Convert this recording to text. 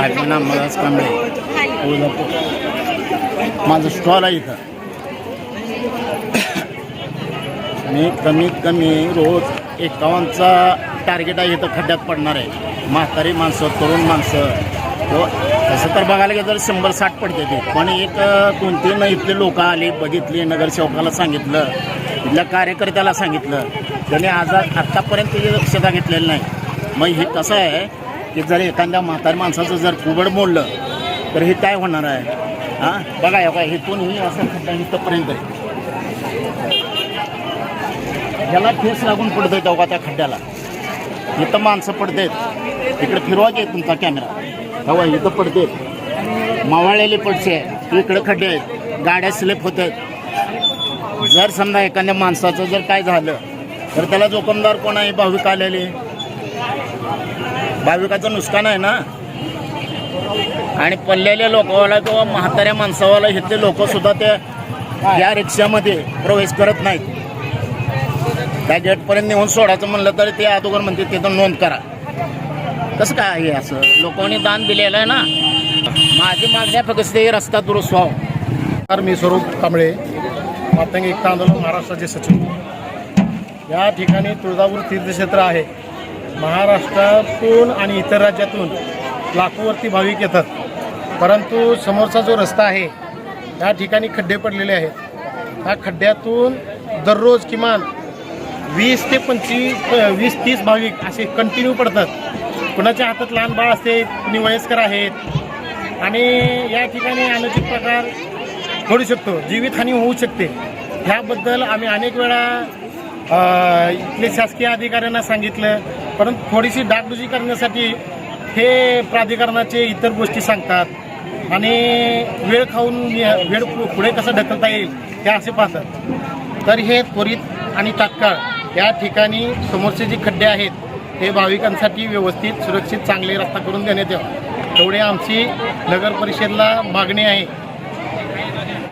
माझं नाम मलाच कांबळे माझं स्टॉल आहे इथं. मी कमीत कमी रोज 51चा टार्गेट आहे इथं खड्ड्यात पडणार आहे. म्हातारी माणसं, तरुण माणसं, तसं तर बघायला गेलं तर 100-60 पडते ते. पण एक 2-3 इथले लोक आले, बघितले, नगरसेवकाला सांगितलं, इथल्या कार्यकर्त्याला सांगितलं, त्याने आत्तापर्यंत त्याची दक्षता घेतलेली नाही. मग हे कसं आहे की जर एखाद्या म्हातारी माणसाचं जर कुबड मोडलं तर हे काय होणार आहे? हां बघा हे काय इथून ही असं खड्डा इथंपर्यंत आहे. ह्याला ठेस लागून पडतंय तेव्हा त्या खड्ड्याला. इथं माणसं पडतेत, इकडे फिरवायचे तुमचा कॅमेरा, तेव्हा इथं पडते मावाळलेले पडसे, इकडे खड्डे आहेत, गाड्या स्लिप होत आहेत. जर समजा एखाद्या माणसाचं जर काय झालं तर त्याला जोखमदार कोण आहे? भाविक आलेले, भाविकाचं नुकसान आहे ना. आणि पडलेल्या लोकांना किंवा म्हाताऱ्या माणसावाला इथले लोकसुद्धा त्या या रिक्षामध्ये प्रवेश करत नाहीत. त्या गेटपर्यंत नेऊन सोडायचं म्हणलं तरी ते अगोदर म्हणते तिथं नोंद करा. कसं काय आहे असं? लोकांनी दान दिलेलं आहे ना. माझी मागण्या फक्त हे रस्ता दुरुस्त व्हावा. तर मी स्वरूप कांबळे, मातंग एकता आंदोलन महाराष्ट्राचे सचिव. या ठिकाणी तुळजापूर तीर्थक्षेत्र आहे. महाराष्ट्रातून आणि इतर राज्यातून लाखोवरती भाविक येतात, परंतु समोरचा जो रस्ता आहे या ठिकाणी खड्डे पडलेले आहेत. त्या खड्ड्यातून दररोज किमान 20 ते 20-30 भाविक असे कंटिन्यू पडतात. कुणाच्या हातात लहान बाळ असते, कुणी वयस्कर आहेत. आणि या ठिकाणी अनुचित प्रकार घडू शकतो, जीवितहानी होऊ शकते. ह्याबद्दल आम्ही अनेक वेळा इथले शासकीय अधिकाऱ्यांना सांगितलं, परंतु थोडीशी डागडुजी करण्यासाठी हे प्राधिकरणाचे इतर गोष्टी सांगतात आणि वेळ खाऊन वेळ पुढे कसं ढकलता येईल हे असे पाहतात. तर हे त्वरित आणि तात्काळ या ठिकाणी समोरचे जे खड्डे आहेत हे भाविकांसाठी व्यवस्थित, सुरक्षित, चांगले रस्ता करून देण्यात यावा, एवढे आमची नगर परिषदेला मागणी आहे.